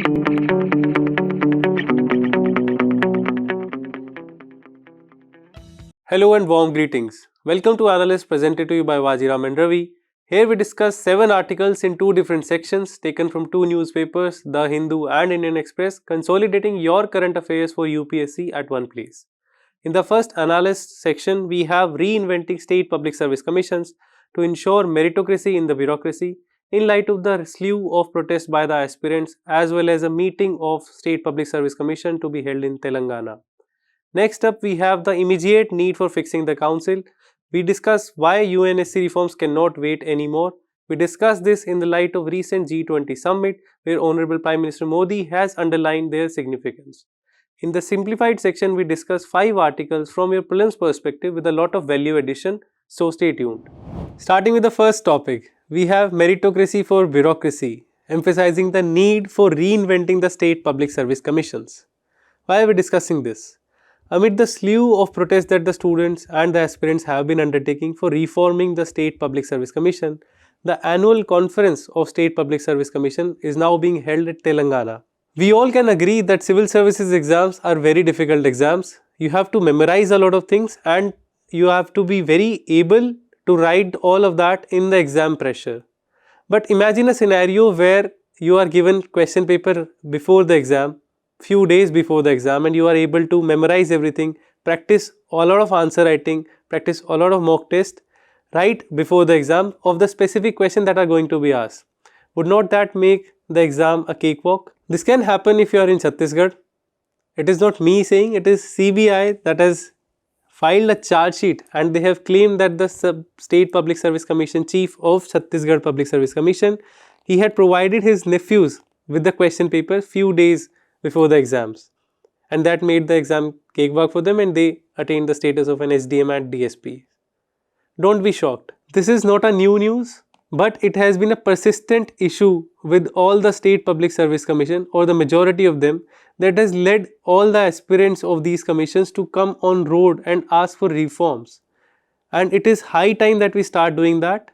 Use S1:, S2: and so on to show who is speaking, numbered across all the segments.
S1: Hello and warm greetings. Welcome to Analyst, presented to you by Vajiram and Ravi. Here we discuss 7 articles in 2 different sections taken from 2 newspapers, The Hindu and Indian Express, consolidating your current affairs for UPSC at one place. In the first Analyst section, we have Reinventing State Public Service Commissions to ensure meritocracy in the bureaucracy, in light of the slew of protests by the aspirants as well as a meeting of State Public Service Commission to be held in Telangana. Next up, we have the immediate need for fixing the council. We discuss why UNSC reforms cannot wait anymore. We discuss this in the light of recent G20 summit, where Honorable Prime Minister Modi has underlined their significance. In the simplified section, we discuss 5 articles from your prelims perspective with a lot of value addition, so stay tuned. Starting with the first topic, we have meritocracy for bureaucracy, emphasizing the need for reinventing the state public service commissions. Why are we discussing this? Amid the slew of protests that the students and the aspirants have been undertaking for reforming the State Public Service Commission, the annual conference of State Public Service Commission is now being held at Telangana. We all can agree that civil services exams are very difficult exams. You have to memorize a lot of things and you have to be very able to write all of that in the exam pressure. But imagine a scenario where you are given question paper before the exam, few days before the exam, and you are able to memorize everything, practice a lot of answer writing, practice a lot of mock test right before the exam of the specific question that are going to be asked. Would not that make the exam a cakewalk? This can happen if you are in Chhattisgarh. It is not me saying, it is CBI that has filed a charge sheet, and they have claimed that the State Public Service Commission chief of Chhattisgarh Public Service Commission, he had provided his nephews with the question paper few days before the exams, and that made the exam cakewalk for them and they attained the status of an SDM and DSP. Don't be shocked. This is not a new news, but it has been a persistent issue with all the State Public Service Commission, or the majority of them, that has led all the aspirants of these commissions to come on road and ask for reforms. And it is high time that we start doing that.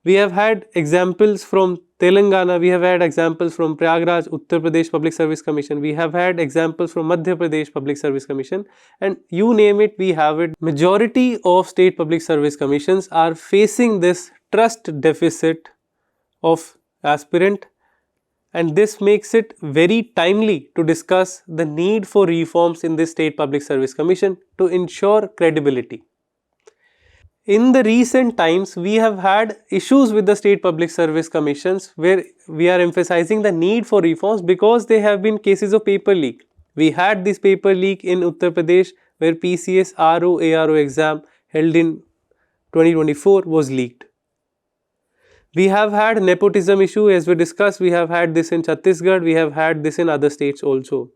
S1: We have had examples from Telangana, we have had examples from Prayagraj, Uttar Pradesh Public Service Commission, we have had examples from Madhya Pradesh Public Service Commission, and you name it, we have it. Majority of state public service commissions are facing this trust deficit of aspirant, and this makes it very timely to discuss the need for reforms in this State Public Service Commission to ensure credibility. In the recent times, we have had issues with the State Public Service Commissions where we are emphasizing the need for reforms because there have been cases of paper leak. We had this paper leak in Uttar Pradesh where PCS RO ARO exam held in 2024 was leaked. We have had nepotism issue, as we discussed. We have had this in Chhattisgarh, we have had this in other states also.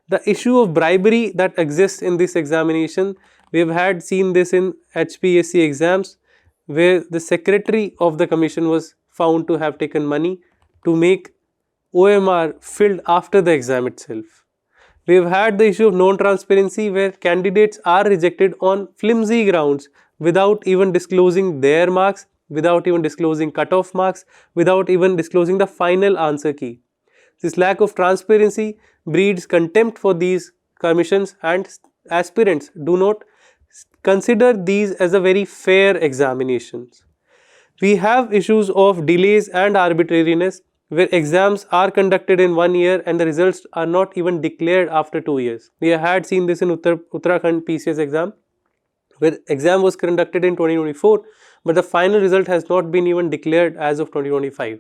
S1: The issue of bribery that exists in this examination, we have had seen this in HPSC exams where the secretary of the commission was found to have taken money to make OMR filled after the exam itself. We have had the issue of non-transparency where candidates are rejected on flimsy grounds without even disclosing their marks, without even disclosing cut-off marks, without even disclosing the final answer key. This lack of transparency breeds contempt for these commissions, and aspirants do not consider these as a very fair examinations. We have issues of delays and arbitrariness where exams are conducted in 1 year and the results are not even declared after 2 years. We had seen this in Uttarakhand PCS exam where exam was conducted in 2024 but the final result has not been even declared as of 2025.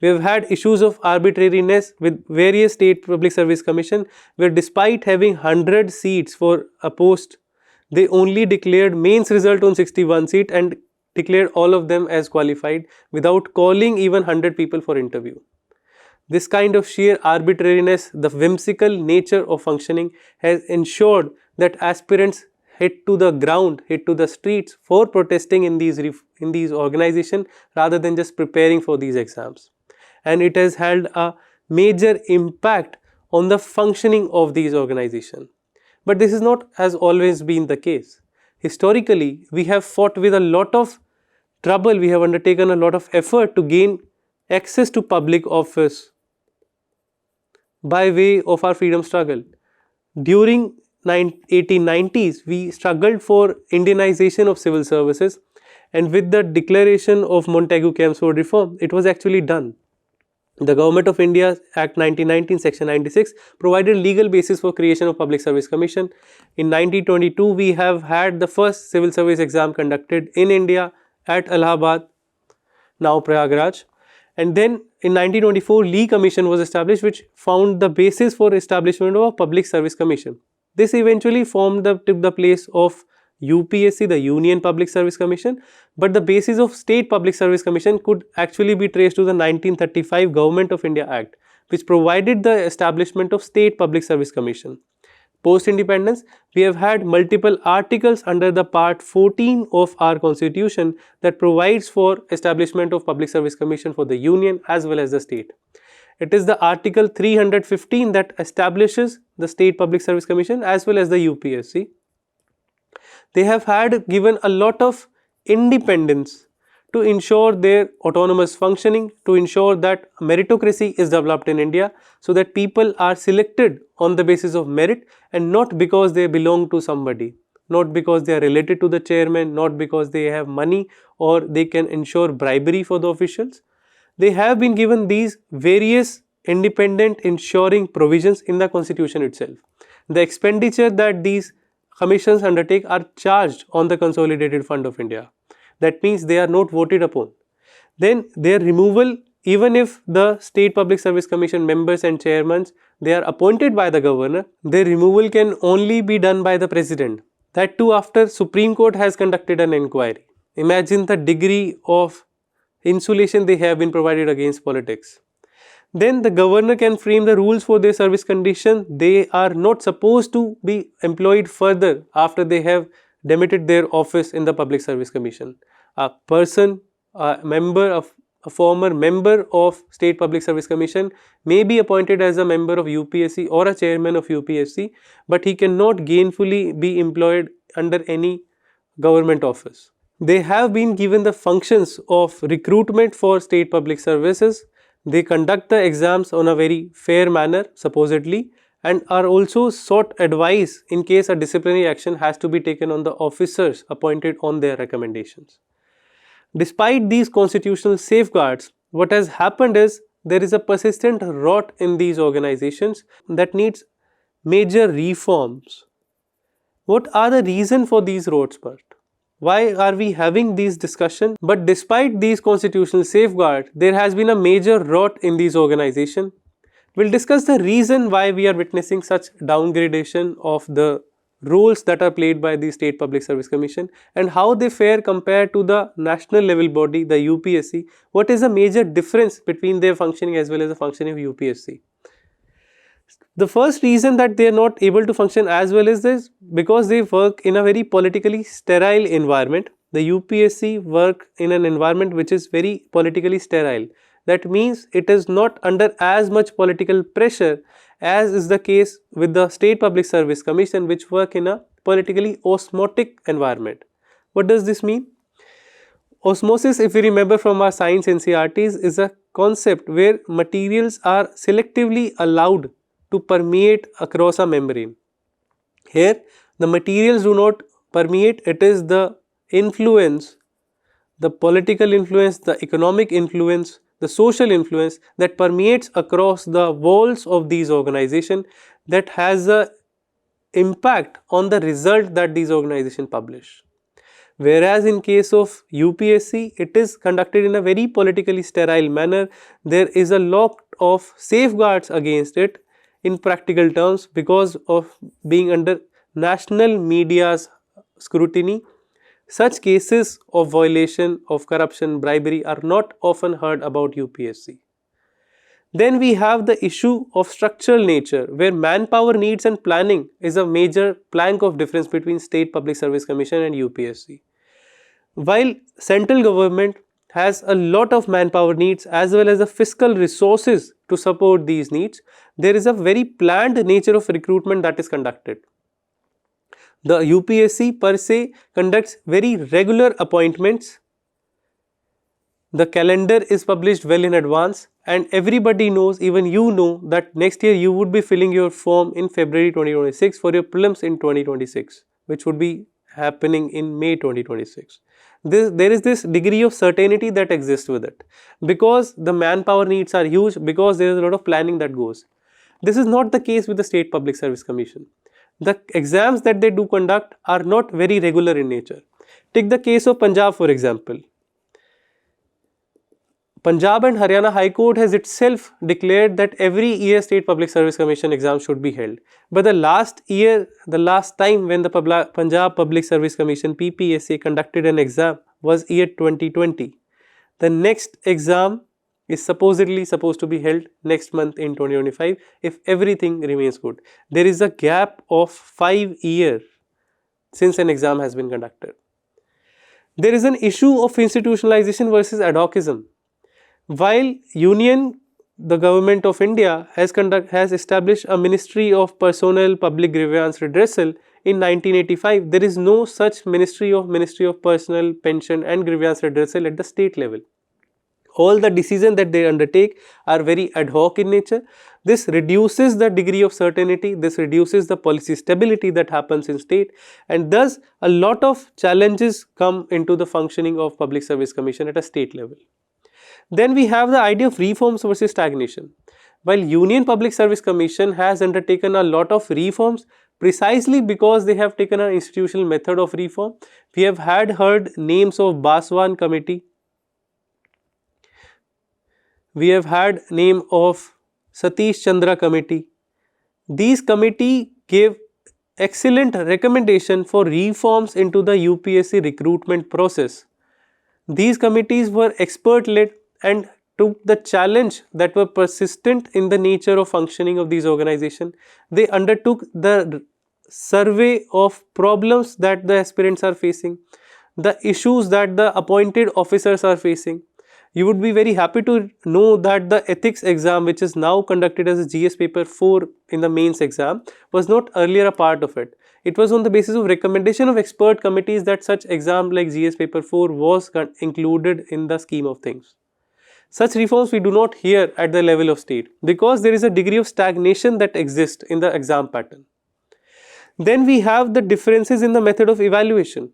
S1: We have had issues of arbitrariness with various state public service commission where despite having 100 seats for a post, they only declared mains result on 61 seat and declared all of them as qualified without calling even 100 people for interview. This kind of sheer arbitrariness, the whimsical nature of functioning has ensured that aspirants hit to the ground, hit to the streets for protesting in these organizations rather than just preparing for these exams. And it has had a major impact on the functioning of these organizations. But this is not has always been the case. Historically, we have fought with a lot of trouble, we have undertaken a lot of effort to gain access to public office. by way of our freedom struggle. During 1890s, we struggled for Indianization of civil services, and with the declaration of Montagu-Chelmsford reform, it was actually done. The Government of India Act 1919 Section 96 provided legal basis for creation of Public Service Commission. In 1922, we have had the first civil service exam conducted in India at Allahabad, now Prayagraj. And then in 1924, Lee Commission was established, which found the basis for establishment of a Public Service Commission. This eventually took the place of UPSC, the Union Public Service Commission, but the basis of State Public Service Commission could actually be traced to the 1935 Government of India Act, which provided the establishment of State Public Service Commission. Post-independence, we have had multiple articles under the Part 14 of our Constitution that provides for establishment of Public Service Commission for the Union as well as the state. It is the Article 315 that establishes the State Public Service Commission as well as the UPSC. They have given a lot of independence to ensure their autonomous functioning, to ensure that meritocracy is developed in India, so that people are selected on the basis of merit and not because they belong to somebody, not because they are related to the chairman, not because they have money or they can ensure bribery for the officials. They have been given these various independent ensuring provisions in the Constitution itself. The expenditure that these commissions undertake are charged on the Consolidated Fund of India. That means they are not voted upon. Then their removal, even if the State Public Service Commission members and chairmen, they are appointed by the governor, their removal can only be done by the president. That too after Supreme Court has conducted an inquiry. Imagine the degree of insulation they have been provided against politics. Then the governor can frame the rules for their service condition. They are not supposed to be employed further after they have demitted their office in the Public Service Commission. A former member of State Public Service Commission may be appointed as a member of UPSC or a chairman of UPSC, but he cannot gainfully be employed under any government office. They have been given the functions of recruitment for state public services. They conduct the exams on a very fair manner, supposedly, and are also sought advice in case a disciplinary action has to be taken on the officers appointed on their recommendations. Despite these constitutional safeguards, what has happened is there is a persistent rot in these organizations that needs major reforms. What are the reasons for these rots, Bert? Why are we having these discussions? But despite these constitutional safeguards, there has been a major rot in these organizations. We'll discuss the reason why we are witnessing such downgradation of the roles that are played by the State Public Service Commission and how they fare compared to the national level body, the UPSC. What is the major difference between their functioning as well as the functioning of UPSC? The first reason that they are not able to function as well as this, because they work in a very politically sterile environment. The UPSC work in an environment which is very politically sterile. That means it is not under as much political pressure as is the case with the State Public Service Commission, which work in a politically osmotic environment. What does this mean? Osmosis, if we remember from our science NCERTs, is a concept where materials are selectively allowed to permeate across a membrane. Here, the materials do not permeate, it is the influence, the political influence, the economic influence, the social influence that permeates across the walls of these organizations that has an impact on the result that these organizations publish. Whereas in case of UPSC, it is conducted in a very politically sterile manner. There is a lot of safeguards against it in practical terms because of being under national media's scrutiny. Such cases of violation of corruption, bribery are not often heard about UPSC. Then we have the issue of structural nature, where manpower needs and planning is a major plank of difference between State Public Service Commission and UPSC. While central government has a lot of manpower needs as well as the fiscal resources to support these needs, there is a very planned nature of recruitment that is conducted. The UPSC per se conducts very regular appointments. The calendar is published well in advance. and everybody knows, even you know, that next year you would be filling your form in February 2026 for your prelims in 2026, which would be happening in May 2026. There is this degree of certainty that exists with it, because the manpower needs are huge, because there is a lot of planning that goes. This is not the case with the State Public Service Commission. The exams that they do conduct are not very regular in nature. Take the case of Punjab, for example. Punjab and Haryana High Court has itself declared that every year State Public Service Commission exams should be held. But the last time when the Punjab Public Service Commission PPSC conducted an exam was year 2020. The next exam is supposedly supposed to be held next month in 2025 if everything remains good. There is a gap of 5 years since an exam has been conducted. There is an issue of institutionalization versus ad hocism. While the government of India has established a Ministry of Personnel Public Grievance Redressal in 1985, there is no such Ministry of Personnel, Pension and Grievance Redressal at the state level. All the decisions that they undertake are very ad hoc in nature. This reduces the degree of certainty, this reduces the policy stability that happens in state, and thus a lot of challenges come into the functioning of Public Service Commission at a state level. Then we have the idea of reforms versus stagnation. While Union Public Service Commission has undertaken a lot of reforms precisely because they have taken an institutional method of reform, we have heard names of Baswan Committee, we have had name of Satish Chandra Committee. These committee gave excellent recommendation for reforms into the UPSC recruitment process. These committees were expert led and took the challenge that were persistent in the nature of functioning of these organizations. They undertook the survey of problems that the aspirants are facing, the issues that the appointed officers are facing. You would be very happy to know that the ethics exam, which is now conducted as a GS paper 4 in the mains exam, was not earlier a part of it. It was on the basis of recommendation of expert committees that such exam like GS paper 4 was included in the scheme of things. Such reforms we do not hear at the level of state because there is a degree of stagnation that exists in the exam pattern. Then we have the differences in the method of evaluation.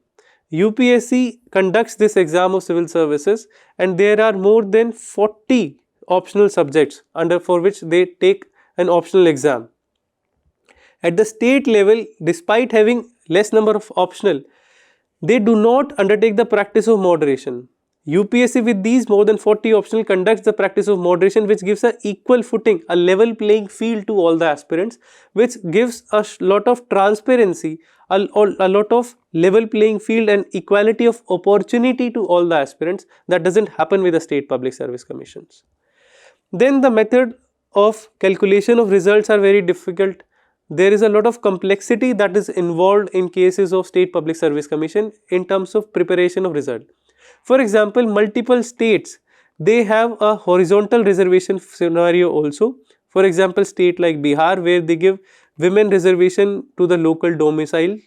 S1: UPSC conducts this exam of civil services and there are more than 40 optional subjects for which they take an optional exam. At the state level, despite having less number of optional, they do not undertake the practice of moderation. UPSC with these more than 40 optional conducts the practice of moderation, which gives an equal footing, a level playing field to all the aspirants, which gives a lot of transparency, a lot of level playing field and equality of opportunity to all the aspirants that doesn't happen with the state public service commissions. Then the method of calculation of results are very difficult. There is a lot of complexity that is involved in cases of state public service commission in terms of preparation of result. For example, multiple states, they have a horizontal reservation scenario also. For example, state like Bihar, where they give women reservation to the local domiciled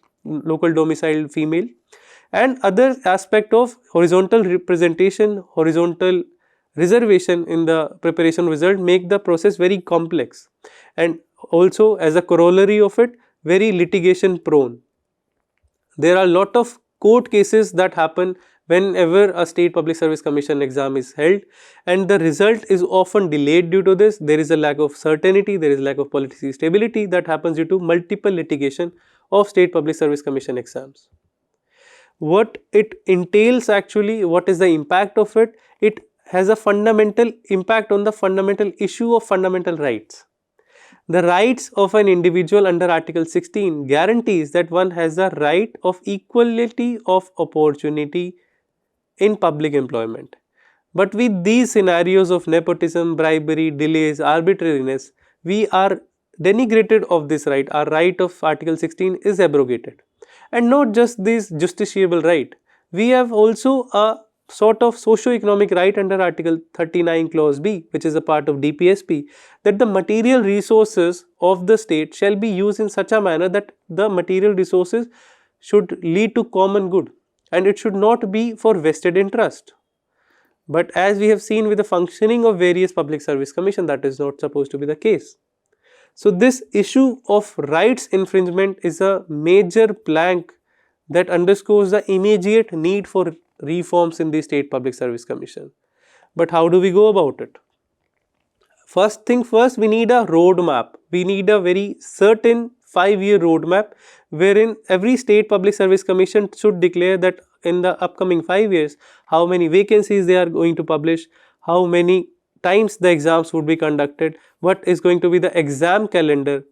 S1: female, and other aspect of horizontal representation, horizontal reservation in the preparation result make the process very complex and also as a corollary of it very litigation prone. There are a lot of court cases that happen whenever a state public service commission exam is held, and the result is often delayed due to this. There is a lack of certainty, there is lack of policy stability that happens due to multiple litigation of state public service commission exams. What it entails actually, what is the impact of it? It has a fundamental impact on the fundamental issue of fundamental rights. The rights of an individual under Article 16 guarantees that one has the right of equality of opportunity in public employment. But with these scenarios of nepotism, bribery, delays, arbitrariness, we are denigrated of this right. Our right of Article 16 is abrogated. And not just this justiciable right, we have also a sort of socio-economic right under Article 39 Clause B, which is a part of DPSP, that the material resources of the state shall be used in such a manner that the material resources should lead to common good and it should not be for vested interest. But as we have seen with the functioning of various public service commission, that is not supposed to be the case. So this issue of rights infringement is a major plank that underscores the immediate need for reforms in the State Public Service Commission. But how do we go about it? First thing first, we need a roadmap. We need a very certain 5-year roadmap wherein every State Public Service Commission should declare that in the upcoming 5 years, how many vacancies they are going to publish, how many times the exams would be conducted, what is going to be the exam calendar.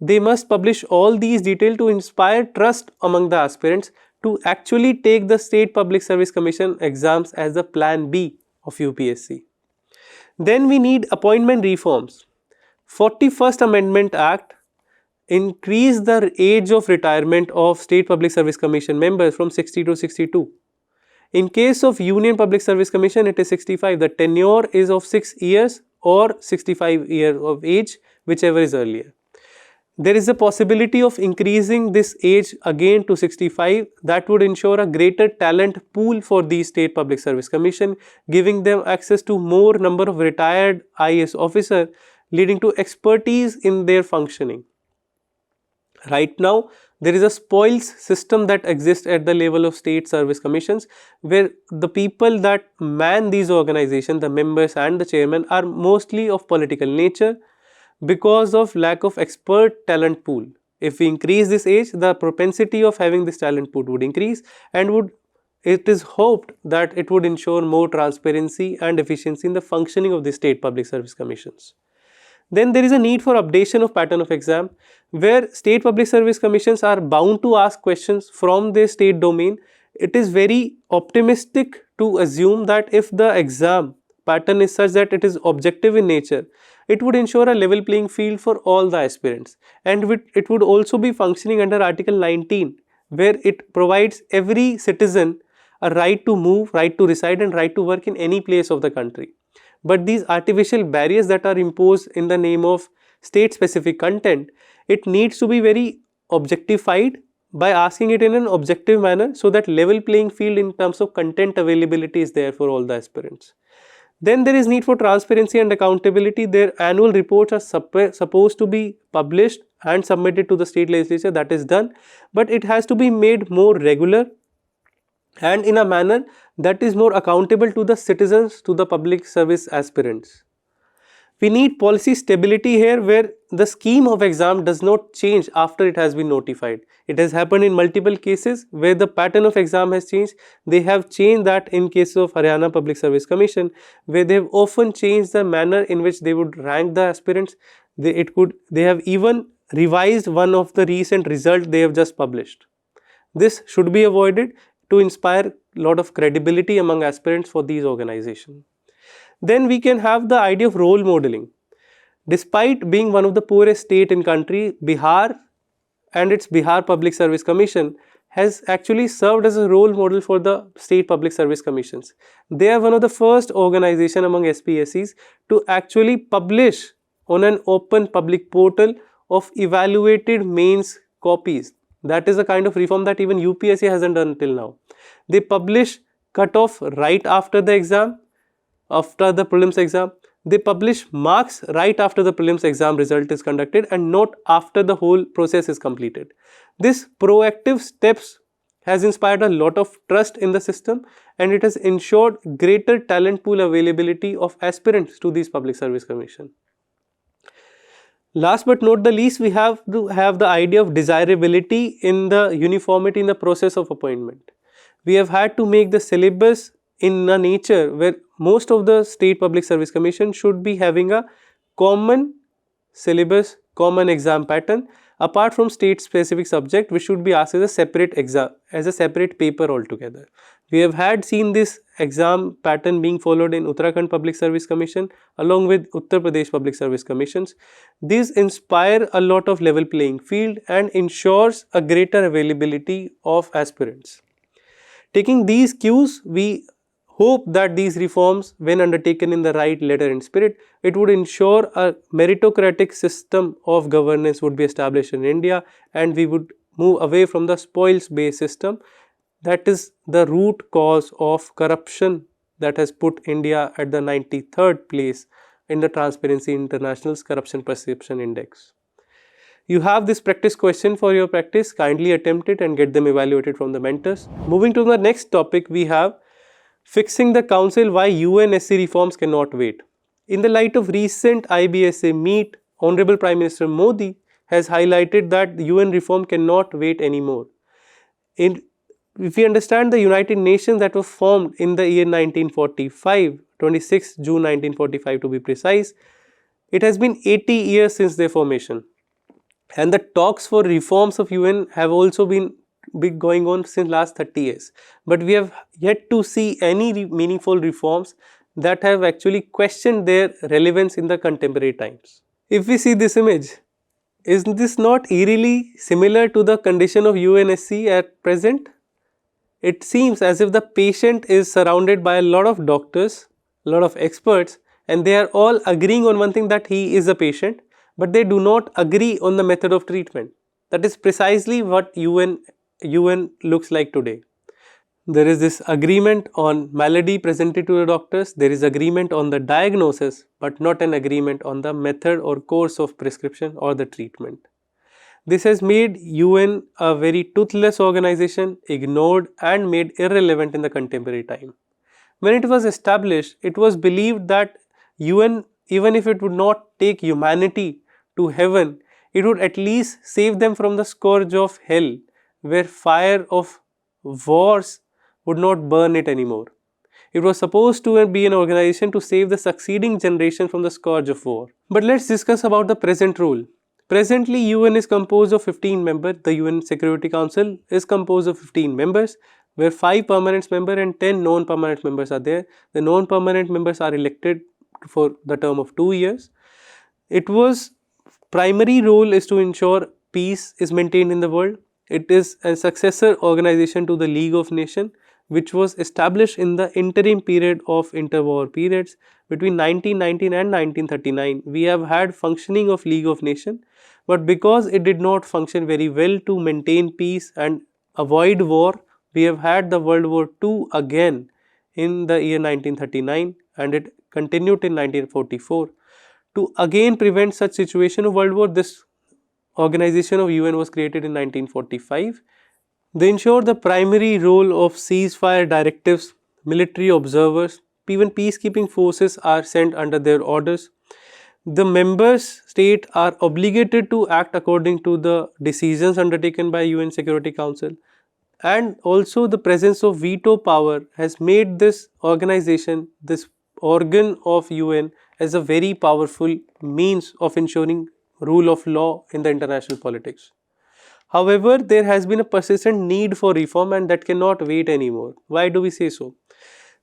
S1: They must publish all these details to inspire trust among the aspirants to actually take the State Public Service Commission exams as the plan B of UPSC. Then we need appointment reforms. 41st Amendment Act increased the age of retirement of State Public Service Commission members from 60 to 62. In case of Union Public Service Commission, it is 65. The tenure is of 6 years or 65 years of age, whichever is earlier. There is a possibility of increasing this age again to 65. That would ensure a greater talent pool for the State Public Service Commission, giving them access to more number of retired IAS officers, leading to expertise in their functioning. Right now, there is a spoils system that exists at the level of state service commissions, where the people that man these organizations, the members and the chairman, are mostly of political nature because of lack of expert talent pool. If we increase this age, the propensity of having this talent pool would increase, and it is hoped that it would ensure more transparency and efficiency in the functioning of the state public service commissions. Then there is a need for updation of pattern of exam, where state public service commissions are bound to ask questions from their state domain. It is very optimistic to assume that if the exam pattern is such that it is objective in nature, it would ensure a level playing field for all the aspirants, and it would also be functioning under Article 19, where it provides every citizen a right to move, right to reside and right to work in any place of the country. But these artificial barriers that are imposed in the name of state specific content, it needs to be very objectified by asking it in an objective manner, so that level playing field in terms of content availability is there for all the aspirants. Then there is need for transparency and accountability. Their annual reports are supposed to be published and submitted to the state legislature. That is done, but it has to be made more regular and in a manner that is more accountable to the citizens, to the public service aspirants. We need policy stability here, where the scheme of exam does not change after it has been notified. It has happened in multiple cases where the pattern of exam has changed. They have changed that in case of Haryana Public Service Commission, where they have often changed the manner in which they would rank the aspirants. They have even revised one of the recent results they have just published. This should be avoided to inspire a lot of credibility among aspirants for these organizations. Then we can have the idea of role modeling. Despite being one of the poorest state in country, Bihar and its Bihar Public Service Commission has actually served as a role model for the state public service commissions. They are one of the first organization among SPSCs to actually publish on an open public portal of evaluated mains copies. That is a kind of reform that even UPSC hasn't done till now. They publish cutoff right after the exam, after the prelims exam. They publish marks right after the prelims exam result is conducted and not after the whole process is completed. This proactive steps has inspired a lot of trust in the system, and it has ensured greater talent pool availability of aspirants to these public service commission. Last but not the least, we have to have the idea of desirability in the uniformity in the process of appointment. We have had to make the syllabus in a nature where most of the state public service commission should be having a common syllabus, common exam pattern, apart from state specific subject which should be asked as a separate exam, as a separate paper altogether. We have seen this exam pattern being followed in Uttarakhand Public Service Commission along with Uttar Pradesh Public Service Commissions. These inspire a lot of level playing field and ensures a greater availability of aspirants. Taking these cues, we hope that these reforms, when undertaken in the right letter and spirit, it would ensure a meritocratic system of governance would be established in India, and we would move away from the spoils based system that is the root cause of corruption that has put India at the 93rd place in the Transparency International's Corruption Perception Index. You have this practice question for your practice. Kindly attempt it and get them evaluated from the mentors. Moving to the next topic, we have fixing the council, why UNSC reforms cannot wait. In the light of recent IBSA meet, Honorable Prime Minister Modi has highlighted that UN reform cannot wait anymore. If we understand the United Nations that was formed in the year 1945, 26 June 1945 to be precise, it has been 80 years since their formation. And the talks for reforms of UN have also been going on since last 30 years. But we have yet to see any meaningful reforms that have actually questioned their relevance in the contemporary times. If we see this image, is this not eerily similar to the condition of UNSC at present? It seems as if the patient is surrounded by a lot of doctors, a lot of experts, and they are all agreeing on one thing, that he is a patient, but they do not agree on the method of treatment. That is precisely what UN looks like today. There is this agreement on malady presented to the doctors, there is agreement on the diagnosis, but not an agreement on the method or course of prescription or the treatment. This has made UN a very toothless organization, ignored and made irrelevant in the contemporary time. When it was established, it was believed that UN, even if it would not take humanity to heaven, it would at least save them from the scourge of hell, where fire of wars would not burn it anymore. It was supposed to be an organization to save the succeeding generation from the scourge of war. But let's discuss about the present rule. Presently, UN is composed of 15 members. The UN Security Council is composed of 15 members, where 5 permanent members and 10 non-permanent members are there. The non-permanent members are elected for the term of 2 years. Its primary role is to ensure peace is maintained in the world. It is a successor organization to the League of Nations, which was established in the interim period of interwar periods between 1919 and 1939. We have had functioning of League of Nations, but because it did not function very well to maintain peace and avoid war, we have had the World War II again in the year 1939, and it continued in 1944. To again prevent such situation of World War, this organization of UN was created in 1945. They ensure the primary role of ceasefire directives, military observers, even peacekeeping forces are sent under their orders. The members state are obligated to act according to the decisions undertaken by UN Security Council, and also the presence of veto power has made this organization, this organ of UN, as a very powerful means of ensuring rule of law in the international politics. However, there has been a persistent need for reform, and that cannot wait anymore. Why do we say so?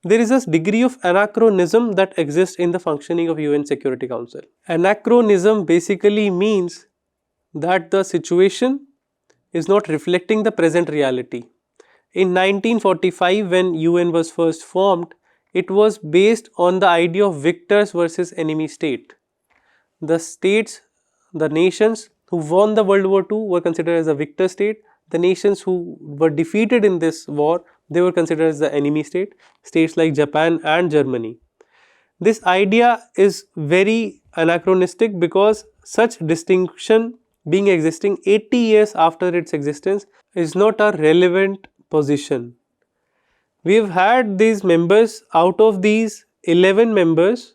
S1: There is a degree of anachronism that exists in the functioning of UN Security Council. Anachronism basically means that the situation is not reflecting the present reality. In 1945, when UN was first formed, it was based on the idea of victors versus enemy state. The states, the nations who won the World War II were considered as a victor state. The nations who were defeated in this war, they were considered as the enemy state, states like Japan and Germany. This idea is very anachronistic because such distinction being existing 80 years after its existence is not a relevant position. We have had these members. Out of these 11 members,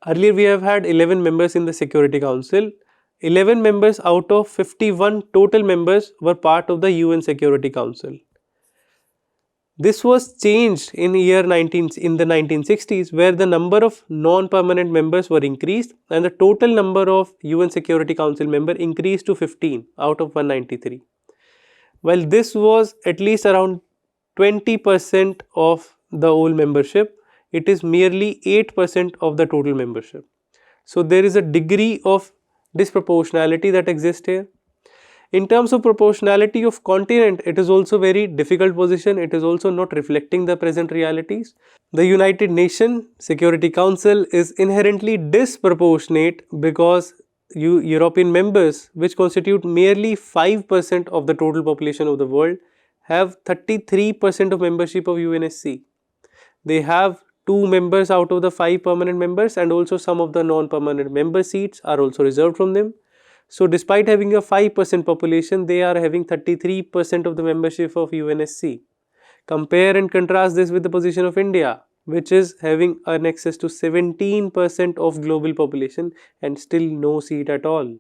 S1: earlier we have had 11 members in the Security Council. 11 members out of 51 total members were part of the UN Security Council. This was changed in the 1960s, where the number of non-permanent members were increased and the total number of UN Security Council members increased to 15 out of 193. While this was at least around 20% of the whole membership, it is merely 8% of the total membership. So there is a degree of disproportionality that exists here. In terms of proportionality of continent, it is also very difficult position. It is also not reflecting the present realities. The United Nations Security Council is inherently disproportionate because European members, which constitute merely 5% of the total population of the world, have 33% of membership of UNSC. They have 2 members out of the 5 permanent members, and also some of the non-permanent member seats are also reserved from them. So despite having a 5% population, they are having 33% of the membership of UNSC. Compare and contrast this with the position of India, which is having an access to 17% of global population and still no seat at all.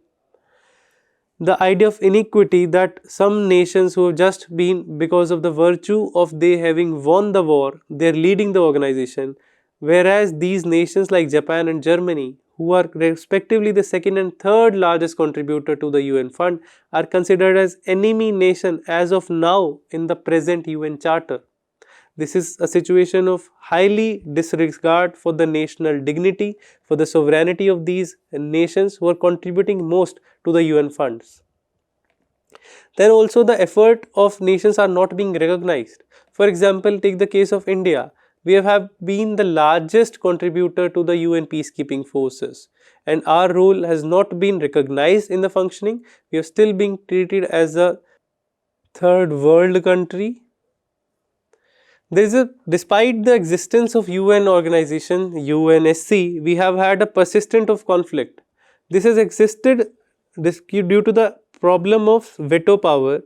S1: The idea of inequity, that some nations who have just been, because of the virtue of they having won the war, they are leading the organization, whereas these nations like Japan and Germany, who are respectively the second and third largest contributor to the UN fund, are considered as enemy nation as of now in the present UN charter. This is a situation of highly disregard for the national dignity, for the sovereignty of these nations who are contributing most to the UN funds. Then also the effort of nations are not being recognized. For example, take the case of India. We have been the largest contributor to the UN peacekeeping forces, and our role has not been recognized in the functioning. We are still being treated as a third world country. Despite the existence of UN organization UNSC, we have had a persistent of conflict. This has existed due to the problem of veto power,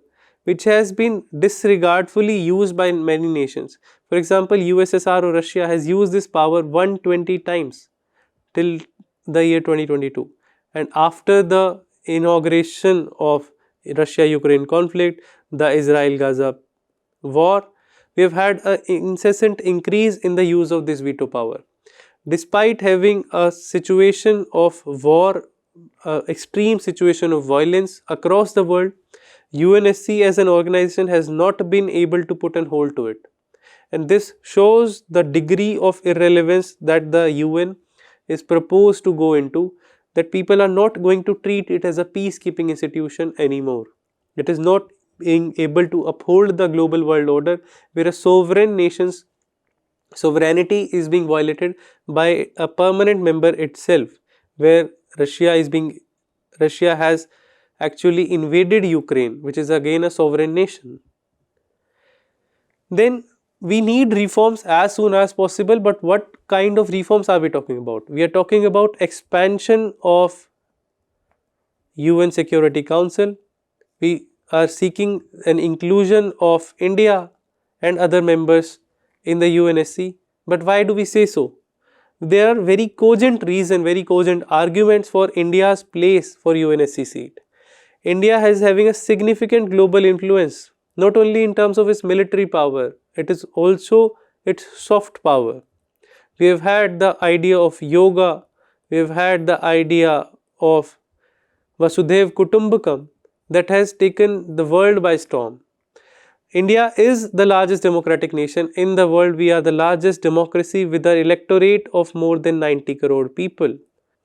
S1: which has been disregardfully used by many nations. For example, USSR or Russia has used this power 120 times till the year 2022, and after the inauguration of Russia-Ukraine conflict, the Israel-Gaza war, we have had an incessant increase in the use of this veto power. Despite having a situation of war, extreme situation of violence across the world, UNSC as an organization has not been able to put a hold to it. And this shows the degree of irrelevance that the UN is proposed to go into, that people are not going to treat it as a peacekeeping institution anymore. It is not being able to uphold the global world order, where a sovereign nation's sovereignty is being violated by a permanent member itself, where Russia has actually invaded Ukraine, which is again a sovereign nation. Then we need reforms as soon as possible, but what kind of reforms are we talking about? We are talking about expansion of UN Security Council. We are seeking an inclusion of India and other members in the UNSC. But why do we say so? There are very cogent reasons, very cogent arguments for India's place for UNSC seat. India is having a significant global influence, not only in terms of its military power, it is also its soft power. We have had the idea of yoga, we have had the idea of Vasudhaiv Kutumbakam that has taken the world by storm. India is the largest democratic nation in the world. We are the largest democracy with an electorate of more than 90 crore people.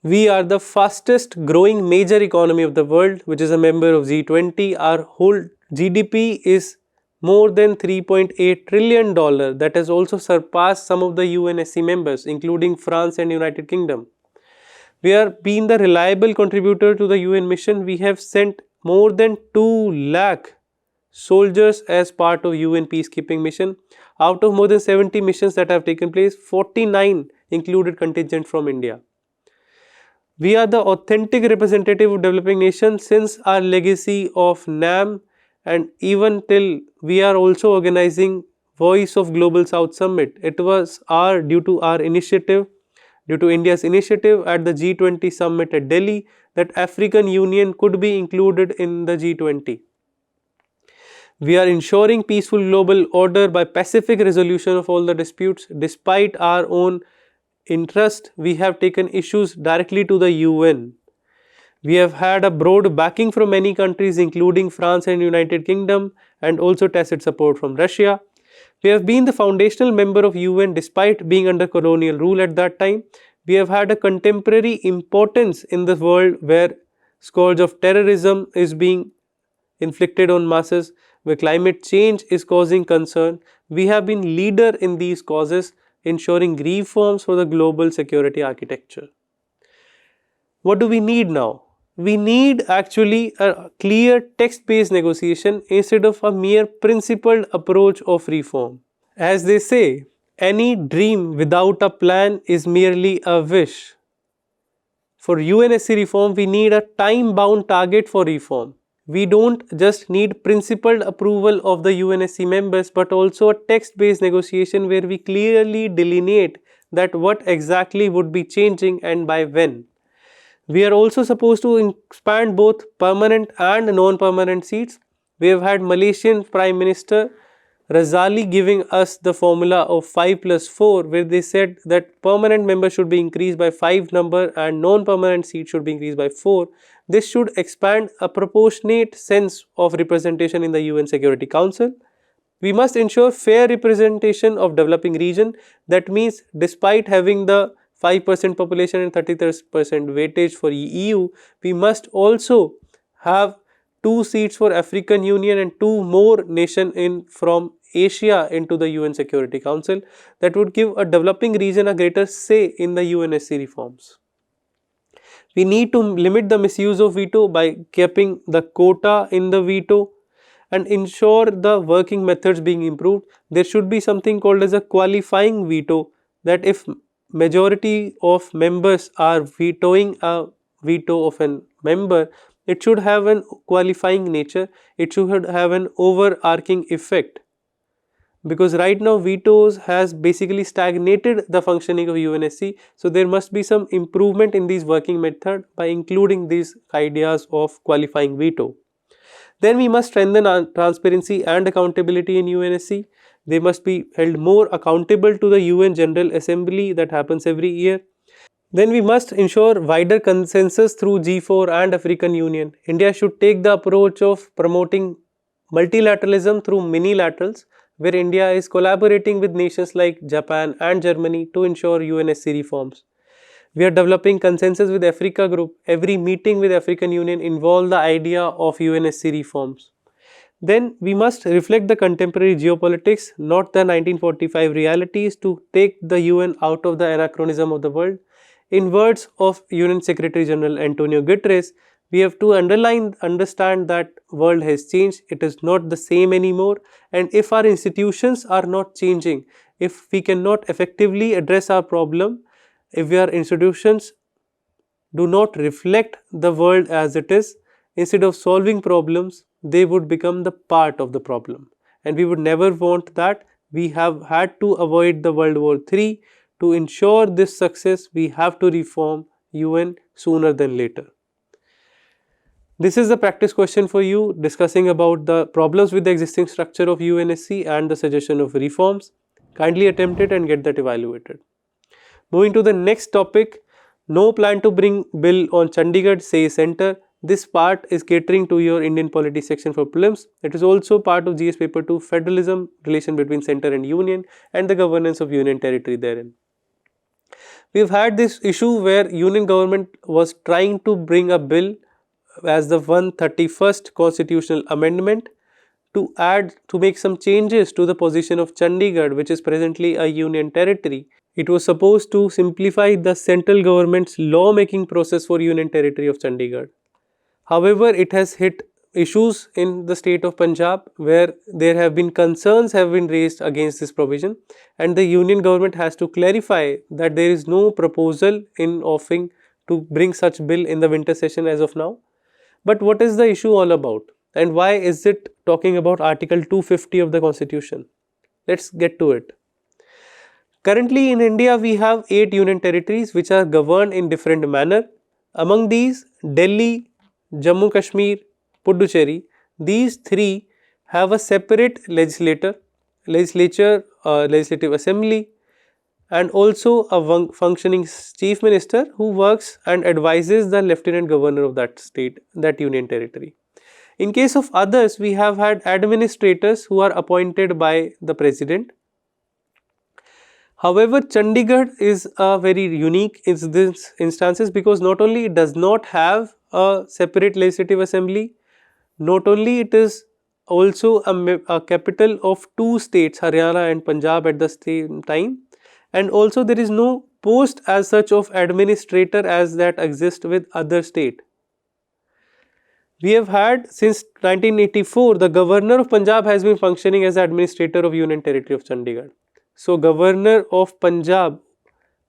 S1: We are the fastest growing major economy of the world, which is a member of G20. Our whole GDP is more than $3.8 trillion. That has also surpassed some of the UNSC members, including France and United Kingdom. We are being the reliable contributor to the UN mission. We have sent more than 2 lakh soldiers as part of UN peacekeeping mission. Out of more than 70 missions that have taken place, 49 included contingent from India. We are the authentic representative of developing nations since our legacy of NAM, and even till we are also organizing Voice of Global South Summit. It was due to our initiative, due to India's initiative at the G20 summit at Delhi, that African Union could be included in the G20. We are ensuring peaceful global order by pacific resolution of all the disputes. Despite our own interest, we have taken issues directly to the UN. We have had a broad backing from many countries, including France and United Kingdom, and also tacit support from Russia. We have been the foundational member of UN despite being under colonial rule at that time. We have had a contemporary importance in the world where scourge of terrorism is being inflicted on masses, where climate change is causing concern. We have been leader in these causes, ensuring reforms for the global security architecture. What do we need now? We need actually a clear text-based negotiation instead of a mere principled approach of reform. As they say, Any dream without a plan is merely a wish. For UNSC reform, we need a time-bound target for reform. We don't just need principled approval of the UNSC members, but also a text-based negotiation where we clearly delineate that what exactly would be changing and by when. We are also supposed to expand both permanent and non-permanent seats. We have had Malaysian Prime Minister Razali giving us the formula of 5 plus 4, where they said that permanent members should be increased by 5 number and non-permanent seats should be increased by 4. This should expand a proportionate sense of representation in the UN Security Council. We must ensure fair representation of developing region. That means despite having the 5% population and 33% weightage for EU, we must also have 2 seats for African Union and 2 more nations in from Asia into the UN Security Council. That would give a developing region a greater say in the UNSC reforms. We need to limit the misuse of veto by keeping the quota in the veto and ensure the working methods being improved. There should be something called as a qualifying veto, that if majority of members are vetoing a veto of a member, it should have an qualifying nature, it should have an overarching effect, because right now vetoes has basically stagnated the functioning of UNSC. So there must be some improvement in these working method by including these ideas of qualifying veto. Then we must strengthen transparency and accountability in UNSC. They must be held more accountable to the UN General Assembly that happens every year. Then we must ensure wider consensus through G4 and African Union. India should take the approach of promoting multilateralism through minilaterals, where India is collaborating with nations like Japan and Germany to ensure UNSC reforms. We are developing consensus with Africa Group. Every meeting with African Union involve the idea of UNSC reforms. Then we must reflect the contemporary geopolitics, not the 1945 realities, to take the UN out of the anachronism of the world. In words of UN Secretary General Antonio Guterres, we have to understand that world has changed. It is not the same anymore. And if our institutions are not changing, if we cannot effectively address our problem, if our institutions do not reflect the world as it is, instead of solving problems, they would become the part of the problem. And we would never want that. We have had to avoid the World War III. To ensure this success, we have to reform UN sooner than later. This is the practice question for you, discussing about the problems with the existing structure of UNSC and the suggestion of reforms. Kindly attempt it and get that evaluated. Moving to the next topic, no plan to bring bill on Chandigarh, say center. This part is catering to your Indian polity section for prelims. It is also part of GS paper 2, federalism, relation between center and union, and the governance of union territory therein. We have had this issue where union government was trying to bring a bill as the 131st constitutional amendment to make some changes to the position of Chandigarh, which is presently a union territory. It was supposed to simplify the central government's law-making process for union territory of Chandigarh. However, it has hit issues in the state of Punjab where there have been concerns have been raised against this provision, and the union government has to clarify that there is no proposal in offering to bring such bill in the winter session as of now. But what is the issue all about, and why is it talking about Article 250 of the Constitution? Let's get to it. Currently in India, we have 8 union territories which are governed in different manner. Among these, Delhi, Jammu Kashmir, Puducherry, these 3 have a separate legislative assembly, and also a functioning chief minister who works and advises the lieutenant governor of that state, that union territory. In case of others, we have had administrators who are appointed by the president. However, Chandigarh is very unique in this instances because not only it does not have a separate legislative assembly, not only it is also a capital of 2 states, Haryana and Punjab at the same time, and also there is no post as such of administrator as that exists with other state. We have had since 1984, the governor of Punjab has been functioning as administrator of Union Territory of Chandigarh. So Governor of Punjab,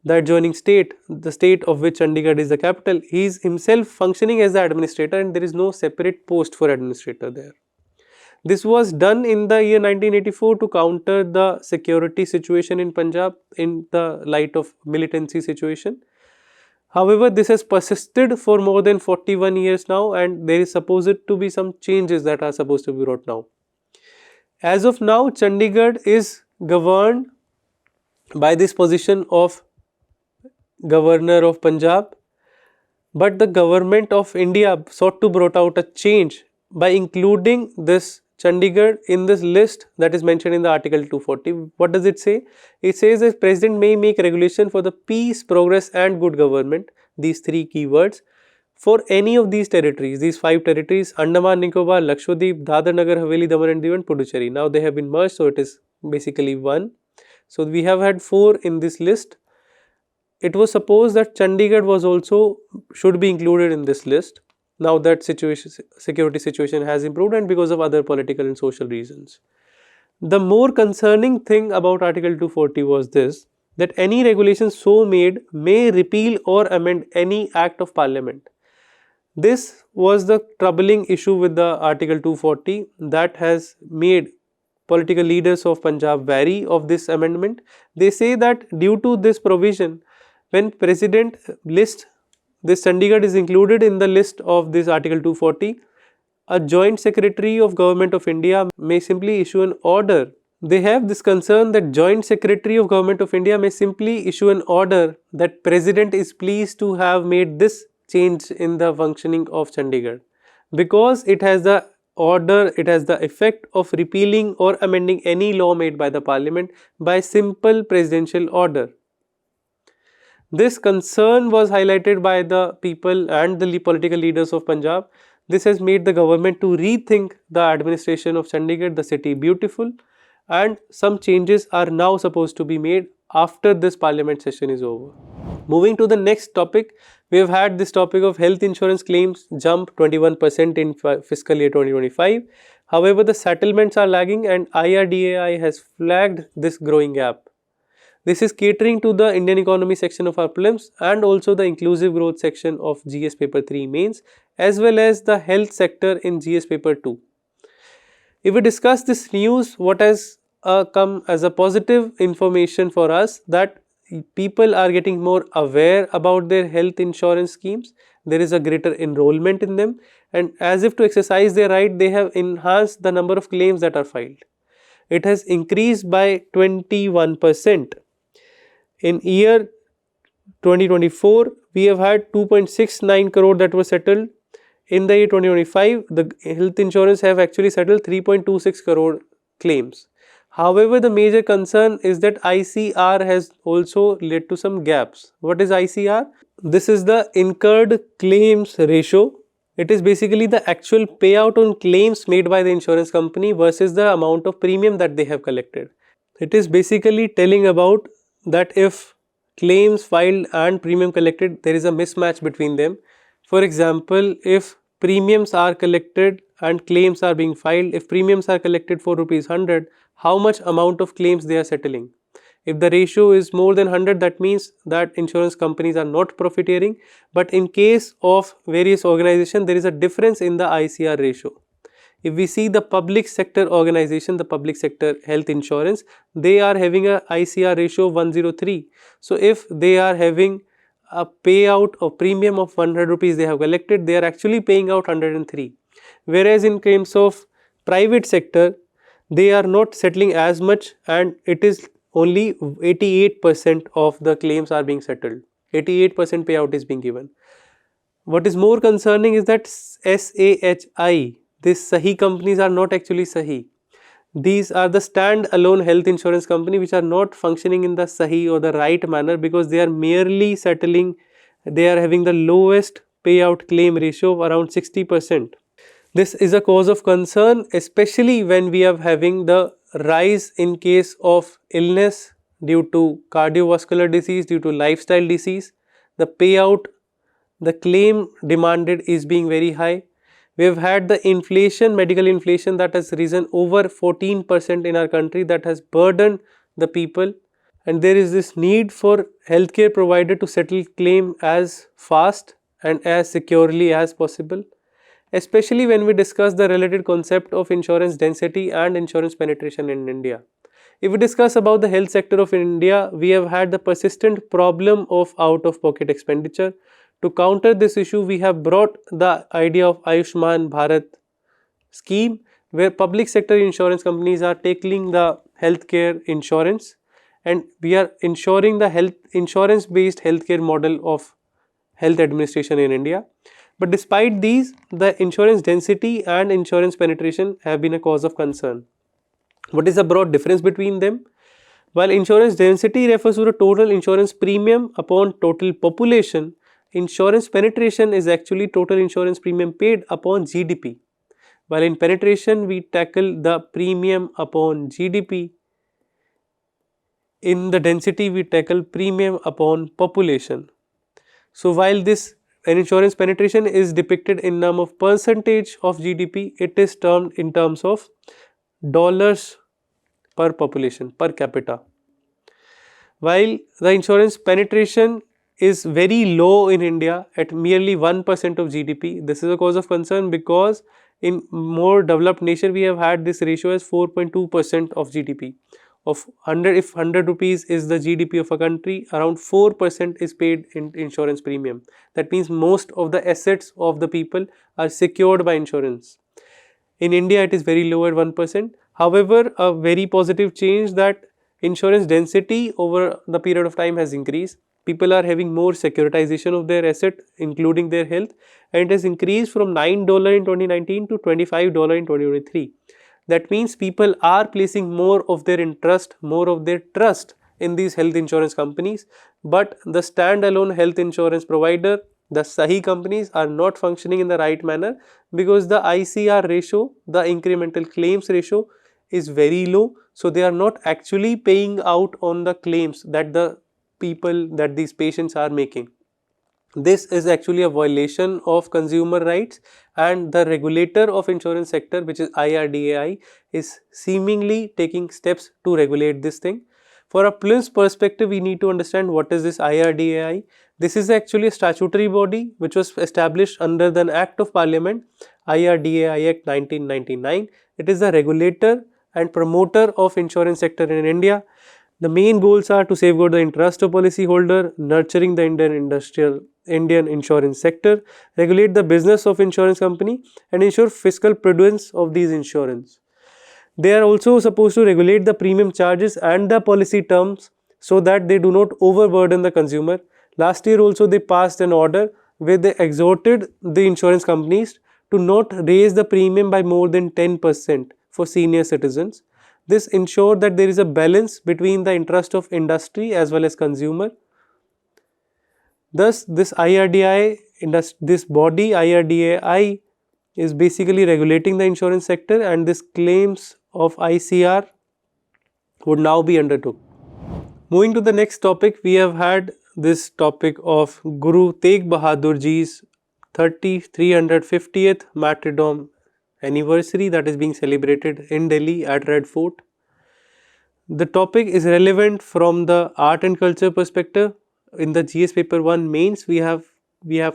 S1: the adjoining state, the state of which Chandigarh is the capital, he is himself functioning as the administrator and there is no separate post for administrator there. This was done in the year 1984 to counter the security situation in Punjab in the light of militancy situation. However, this has persisted for more than 41 years now and there is supposed to be some changes that are supposed to be brought now. As of now, Chandigarh is governed by this position of Governor of Punjab, but the government of India sought to brought out a change by including this Chandigarh in this list that is mentioned in the Article 240. What does it say? It says that President may make regulation for the peace, progress and good government, these three keywords, for any of these territories, these 5 territories: Andaman, Nicobar, Lakshadweep, Dadar, Nagar Haveli, Daman and Diu and Puducherry. Now they have been merged, so it is basically 1. So we have had 4 in this list. It was supposed that Chandigarh was also should be included in this list. Now that security situation has improved and because of other political and social reasons. The more concerning thing about Article 240 was this, that any regulation so made may repeal or amend any act of parliament. This was the troubling issue with the Article 240 that has made political leaders of Punjab wary of this amendment. They say that due to this provision, when President list this Chandigarh is included in the list of this Article 240, a Joint Secretary of Government of India may simply issue an order. They have this concern that Joint Secretary of Government of India may simply issue an order that President is pleased to have made this change in the functioning of Chandigarh, because it has the order, it has the effect of repealing or amending any law made by the Parliament by simple presidential order. This concern was highlighted by the people and the political leaders of Punjab. This has made the government to rethink the administration of Chandigarh, the city beautiful, and some changes are now supposed to be made after this parliament session is over. Moving to the next topic, we have had this topic of health insurance claims jump 21% in fiscal year 2025. However, the settlements are lagging and IRDAI has flagged this growing gap. This is catering to the Indian economy section of our prelims and also the inclusive growth section of GS paper 3 mains, as well as the health sector in GS paper 2. If we discuss this news, what has come as a positive information for us, that people are getting more aware about their health insurance schemes. There is a greater enrollment in them, and as if to exercise their right, they have enhanced the number of claims that are filed. It has increased by 21%. In year 2024, we have had 2.69 crore that were settled. In the year 2025, the health insurance have actually settled 3.26 crore claims. However, the major concern is that ICR has also led to some gaps. What is ICR? This is the incurred claims ratio. It is basically the actual payout on claims made by the insurance company versus the amount of premium that they have collected. It is basically telling about that if claims filed and premium collected, there is a mismatch between them. For example, if premiums are collected and claims are being filed, if premiums are collected for ₹100, how much amount of claims they are settling? If the ratio is more than 100, that means that insurance companies are not profiteering. But in case of various organizations, there is a difference in the ICR ratio. If we see the public sector organization, the public sector health insurance, they are having a ICR ratio of 103. So if they are having a payout of premium of 100 rupees they have collected, they are actually paying out 103. Whereas in terms of private sector, they are not settling as much and it is only 88% of the claims are being settled. 88% payout is being given. What is more concerning is that SAHI, these Sahi companies are not actually Sahi. These are the stand-alone health insurance company which are not functioning in the Sahi or the right manner, because they are merely settling, they are having the lowest payout claim ratio of around 60%. This is a cause of concern, especially when we are having the rise in case of illness due to cardiovascular disease, due to lifestyle disease. The payout, the claim demanded is being very high. We have had the inflation, medical inflation that has risen over 14% in our country, that has burdened the people, and there is this need for healthcare provider to settle claim as fast and as securely as possible, especially when we discuss the related concept of insurance density and insurance penetration in India. If we discuss about the health sector of India, we have had the persistent problem of out-of-pocket expenditure. To counter this issue, we have brought the idea of Ayushman Bharat scheme, where public sector insurance companies are tackling the healthcare insurance, and we are ensuring the health insurance based healthcare model of health administration in India. But despite these, the insurance density and insurance penetration have been a cause of concern. What is the broad difference between them? While insurance density refers to the total insurance premium upon total population, insurance penetration is actually total insurance premium paid upon GDP. While in penetration we tackle the premium upon GDP, in the density we tackle premium upon population. So while this insurance penetration is depicted in terms of percentage of GDP, it is termed in terms of dollars per population, per capita. While the insurance penetration is very low in India at merely 1% of GDP, this is a cause of concern because in more developed nation we have had this ratio as 4.2% of GDP. Of 100, if 100 rupees is the GDP of a country, around 4% is paid in insurance premium. That means most of the assets of the people are secured by insurance. In India it is very low at 1%. However, a very positive change that insurance density over the period of time has increased. People are having more securitization of their asset, including their health, and it has increased from $9 in 2019 to $25 in 2023. That means people are placing more of their interest, more of their trust in these health insurance companies, but the standalone health insurance provider, the Sahi companies, are not functioning in the right manner because the ICR ratio, the incremental claims ratio, is very low. So they are not actually paying out on the claims that these patients are making. This is actually a violation of consumer rights, and the regulator of insurance sector, which is IRDAI, is seemingly taking steps to regulate this thing. For a plus perspective, we need to understand what is this IRDAI. This is actually a statutory body which was established under the Act of Parliament, IRDAI Act 1999. It is the regulator and promoter of insurance sector in India. The main goals are to safeguard the interest of policyholder, nurturing the Indian insurance sector, regulate the business of insurance company, and ensure fiscal prudence of these insurance. They are also supposed to regulate the premium charges and the policy terms so that they do not overburden the consumer. Last year also they passed an order where they exhorted the insurance companies to not raise the premium by more than 10% for senior citizens. This ensures that there is a balance between the interest of industry as well as consumer. Thus, this body IRDAI is basically regulating the insurance sector, and this claims of ICR would now be undertook. Moving to the next topic, we have had this topic of Guru Tegh Bahadur Ji's 350th Martyrdom anniversary that is being celebrated in Delhi at Red Fort. The topic is relevant from the art and culture perspective. In the GS paper 1 mains, we have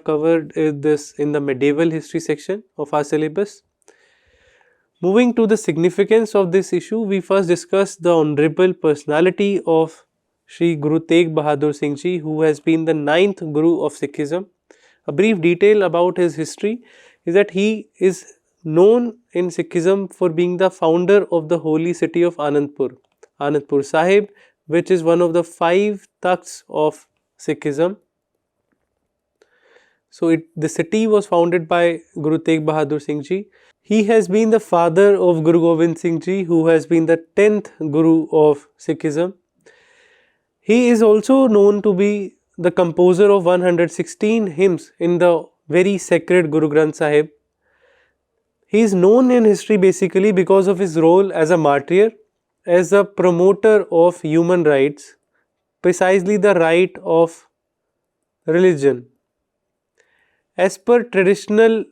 S1: covered this in the medieval history section of our syllabus. Moving to the significance of this issue, we first discuss the honorable personality of Sri Guru Tegh Bahadur Singh Ji, who has been the 9th Guru of Sikhism. A brief detail about his history is that he is known in Sikhism for being the founder of the holy city of Anandpur Sahib, which is one of the 5 Takhts of Sikhism. So the city was founded by Guru Tegh Bahadur Singh Ji. He has been the father of Guru Gobind Singh Ji, who has been the 10th Guru of Sikhism. He is also known to be the composer of 116 hymns in the very sacred Guru Granth Sahib. He is known in history basically because of his role as a martyr, as a promoter of human rights, precisely the right of religion. As per traditional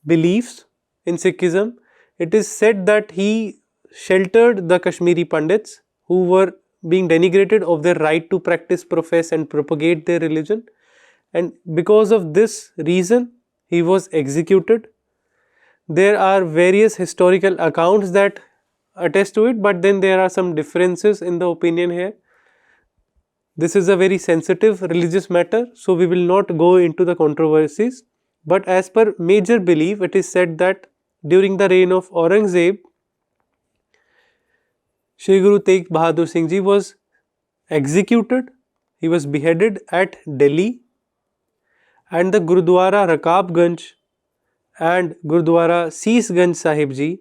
S1: beliefs in Sikhism, it is said that he sheltered the Kashmiri Pandits who were being denigrated of their right to practice, profess and propagate their religion, and because of this reason he was executed. There are various historical accounts that attest to it, but then there are some differences in the opinion here. This is a very sensitive religious matter, so we will not go into the controversies. But as per major belief, it is said that during the reign of Aurangzeb, Shri Guru Tegh Bahadur Singh Ji was executed. He was beheaded at Delhi, and the Gurudwara Rakabganj and Gurudwara Seesganj Sahib Ji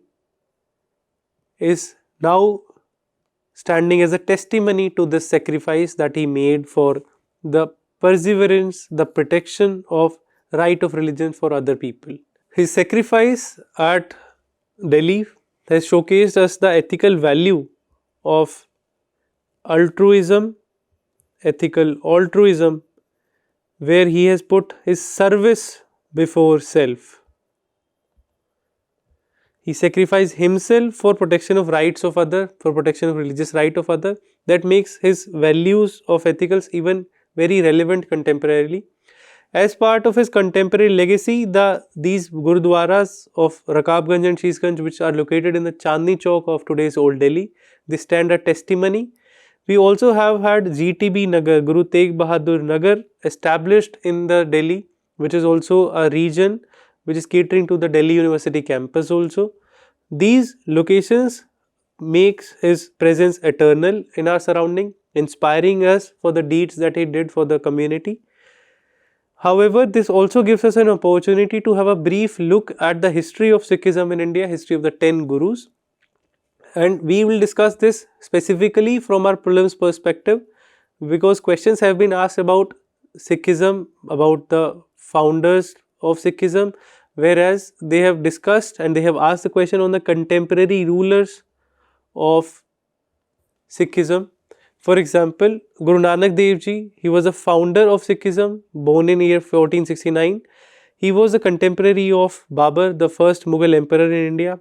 S1: is now standing as a testimony to this sacrifice that he made for the perseverance, the protection of right of religion for other people. His sacrifice at Delhi has showcased us the ethical value of altruism, ethical altruism, where he has put his service before self. He sacrificed himself for protection of rights of other, for protection of religious right of other. That makes his values of ethicals even very relevant contemporarily. As part of his contemporary legacy, these Gurudwaras of Rakabganj and Sheesganj, which are located in the Chandni Chowk of today's Old Delhi, they stand a testimony. We also have had GTB Nagar, Guru Tegh Bahadur Nagar, established in the Delhi, which is also a region which is catering to the Delhi University campus also. These locations makes his presence eternal in our surrounding, inspiring us for the deeds that he did for the community. However, this also gives us an opportunity to have a brief look at the history of Sikhism in India, history of the 10 Gurus. And we will discuss this specifically from our prelims perspective, because questions have been asked about Sikhism, about the founders of Sikhism, whereas they have discussed and they have asked the question on the contemporary rulers of Sikhism. For example, Guru Nanak Dev Ji, he was a founder of Sikhism, born in year 1469. He was a contemporary of Babur, the first Mughal emperor in India.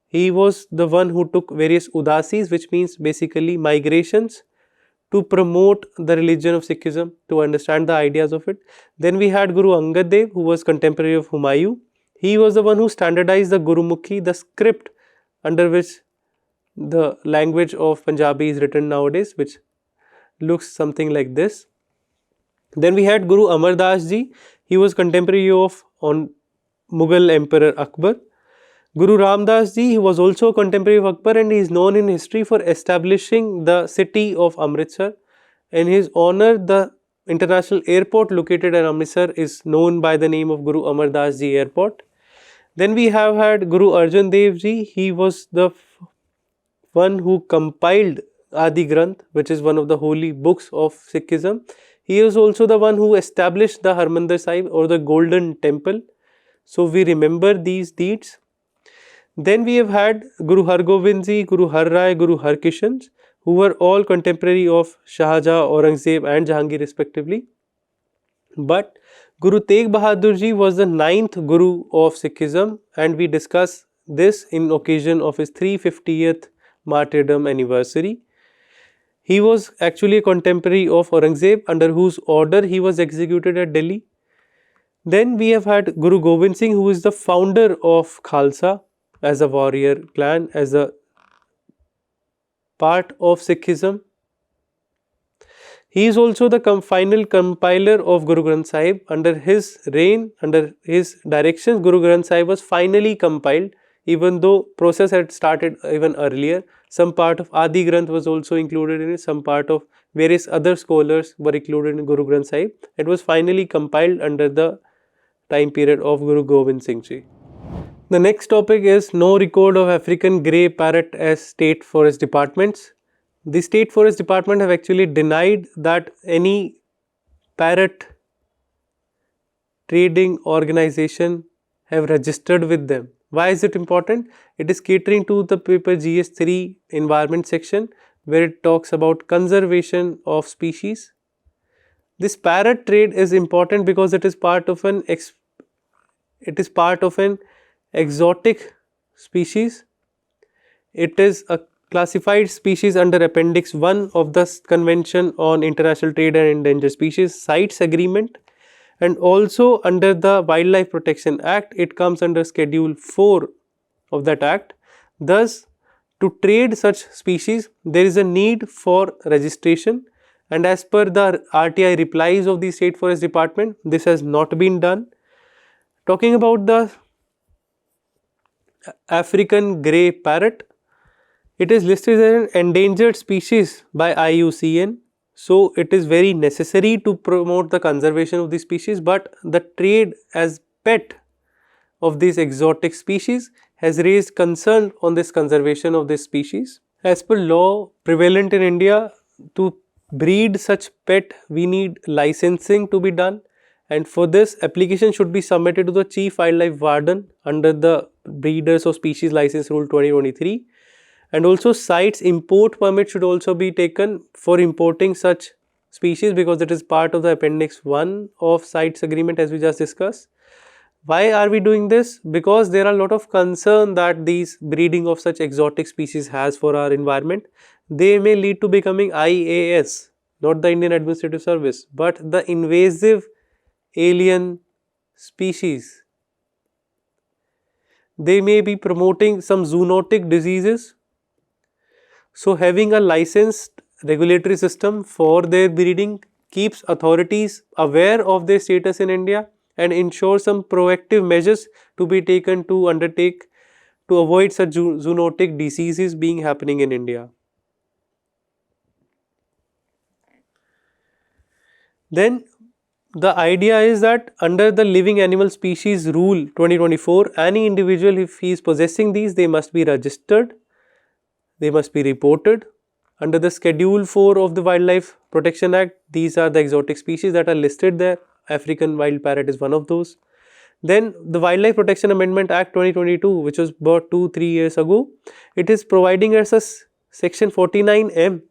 S1: He was the one who took various udasis, which means basically migrations, to promote the religion of Sikhism, to understand the ideas of it. Then we had Guru Angad Dev, who was contemporary of Humayun. He was the one who standardized the Gurumukhi, the script under which the language of Punjabi is written nowadays, which looks something like this. Then we had Guru Amar Das Ji. He was contemporary of Mughal Emperor Akbar. Guru Ram Das Ji, he was also a contemporary of Akbar, and he is known in history for establishing the city of Amritsar. In his honor, the international airport located at Amritsar is known by the name of Guru Amar Das Ji Airport. Then we have had Guru Arjan Dev Ji. He was the one who compiled Adi Granth, which is one of the holy books of Sikhism. He is also the one who established the Harmandir Sahib, or the Golden Temple. So we remember these deeds. Then we have had Guru Har Gobind Ji, Guru Har Rai, Guru Har Kishan, who were all contemporary of Shahjahan, Aurangzeb and Jahangir respectively. But Guru Tegh Bahadur Ji was the 9th Guru of Sikhism, and we discuss this in occasion of his 350th Martyrdom anniversary. He was actually a contemporary of Aurangzeb, under whose order he was executed at Delhi. Then we have had Guru Gobind Singh, who is the founder of Khalsa as a warrior clan, as a part of Sikhism. He is also the final compiler of Guru Granth Sahib. Under his reign, under his directions, Guru Granth Sahib was finally compiled, even though process had started even earlier. Some part of Adi Granth was also included in it, some part of various other scholars were included in Guru Granth Sahib. It was finally compiled under the time period of Guru Gobind Singh Ji. The next topic is no record of African Grey Parrot as state forest departments. The state forest department have actually denied that any parrot trading organization have registered with them. Why is it important? It is catering to the paper GS3 environment section, where it talks about conservation of species. This parrot trade is important because it is part of an exotic species. It is a classified species under Appendix 1 of the Convention on International Trade and Endangered Species CITES Agreement, and also under the Wildlife Protection Act it comes under Schedule 4 of that act. Thus, to trade such species there is a need for registration, and as per the RTI replies of the State Forest Department, this has not been done. Talking about the African Grey Parrot, it is listed as an endangered species by IUCN. So, it is very necessary to promote the conservation of the species, but the trade as pet of these exotic species has raised concern on this conservation of this species. As per law prevalent in India, to breed such pet we need licensing to be done, and for this application should be submitted to the Chief Wildlife Warden under the Breeders of Species License Rule 2023, and also CITES import permit should also be taken for importing such species because it is part of the Appendix 1 of CITES agreement as we just discussed. Why are we doing this? Because there are a lot of concern that these breeding of such exotic species has for our environment. They may lead to becoming IAS, not the Indian Administrative Service, but the invasive alien species. They may be promoting some zoonotic diseases. So, having a licensed regulatory system for their breeding keeps authorities aware of their status in India and ensures some proactive measures to be taken to undertake to avoid such zoonotic diseases being happening in India. Then the idea is that under the Living Animal Species Rule 2024, any individual, if he is possessing these, they must be registered, they must be reported. Under the Schedule 4 of the Wildlife Protection Act, these are the exotic species that are listed there. African wild parrot is one of those. Then the Wildlife Protection Amendment Act 2022, which was brought 2-3 years ago, it is providing us a section 49M,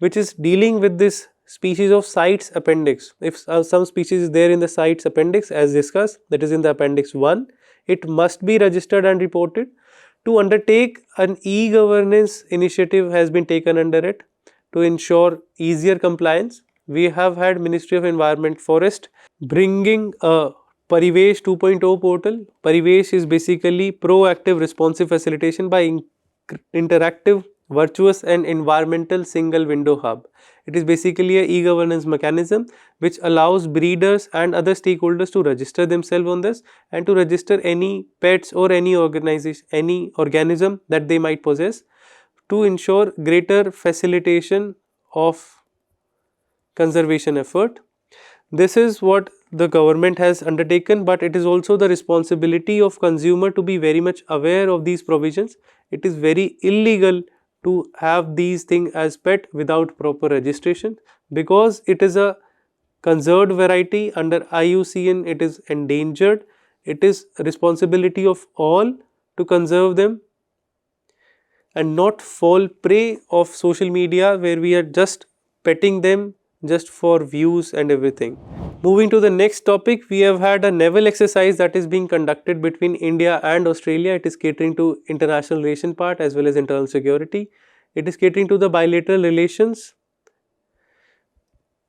S1: which is dealing with this species of CITES appendix. If some species is there in the CITES appendix as discussed, that is in the Appendix 1, it must be registered and reported. To undertake an e-governance initiative has been taken under it to ensure easier compliance. We have had Ministry of Environment Forest bringing a Parivesh 2.0 portal. Parivesh is basically proactive responsive facilitation by interactive, virtuous and environmental single window hub. It is basically a e-governance mechanism which allows breeders and other stakeholders to register themselves on this and to register any pets or any organization, any organism that they might possess to ensure greater facilitation of conservation effort. This is what the government has undertaken, but it is also the responsibility of consumer to be very much aware of these provisions. It is very illegal to have these things as pet without proper registration because it is a conserved variety under IUCN, it is endangered. It is responsibility of all to conserve them and not fall prey of social media where we are just petting them just for views and everything. Moving to the next topic, we have had a naval exercise that is being conducted between India and Australia. It is catering to international relation part as well as internal security. It is catering to the bilateral relations.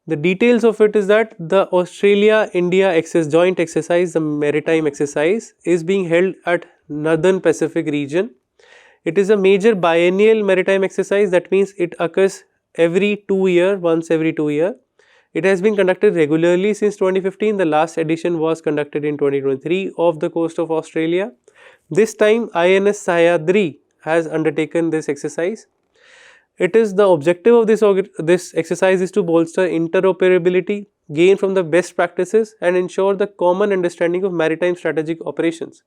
S1: The details of it is that the Australia-India joint exercise, the maritime exercise, is being held at Northern Pacific region. It is a major biennial maritime exercise, that means it occurs every 2 years, once every 2 years. It has been conducted regularly since 2015. The last edition was conducted in 2023 off the coast of Australia. This time INS Sahyadri has undertaken this exercise. It is the objective of this exercise is to bolster interoperability, gain from the best practices and ensure the common understanding of maritime strategic operations.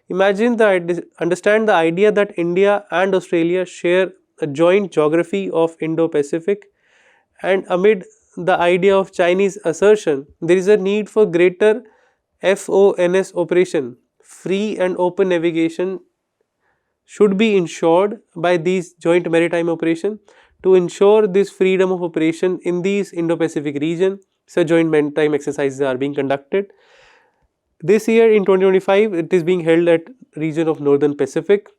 S1: Understand the idea that India and Australia share a joint geography of Indo-Pacific, and amid the idea of Chinese assertion, there is a need for greater FONS operation. Free and open navigation should be ensured by these joint maritime operation. To ensure this freedom of operation in these Indo-Pacific region, such joint maritime exercises are being conducted. This year in 2025, it is being held at region of Northern Pacific.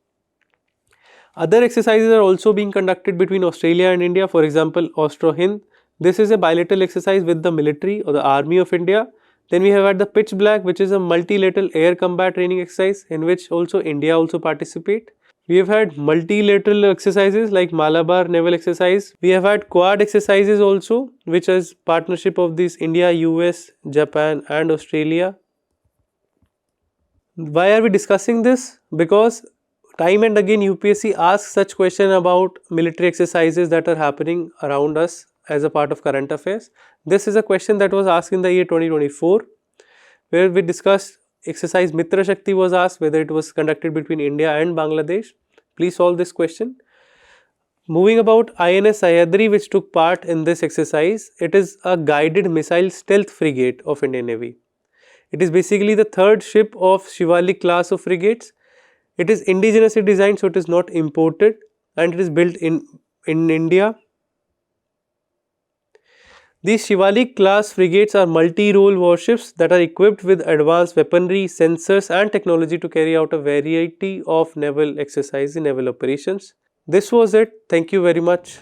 S1: Other exercises are also being conducted between Australia and India. For example, Austro-Hind. This is a bilateral exercise with the military or the army of India. Then we have had the Pitch Black, which is a multilateral air combat training exercise in which also India also participate. We have had multilateral exercises like Malabar naval exercise. We have had quad exercises also, which is partnership of this India, US, Japan and Australia. Why are we discussing this? Because time and again UPSC asks such question about military exercises that are happening around us as a part of current affairs. This is a question that was asked in the year 2024, where we discussed exercise Mitra Shakti was asked whether it was conducted between India and Bangladesh. Please solve this question. Moving about INS Sahyadri, which took part in this exercise, it is a guided missile stealth frigate of Indian Navy. It is basically the third ship of Shivalik class of frigates. It is indigenously designed, so it is not imported, and it is built in India. These Shivalik class frigates are multi-role warships that are equipped with advanced weaponry, sensors and technology to carry out a variety of naval exercises, naval operations. This was it. Thank you very much.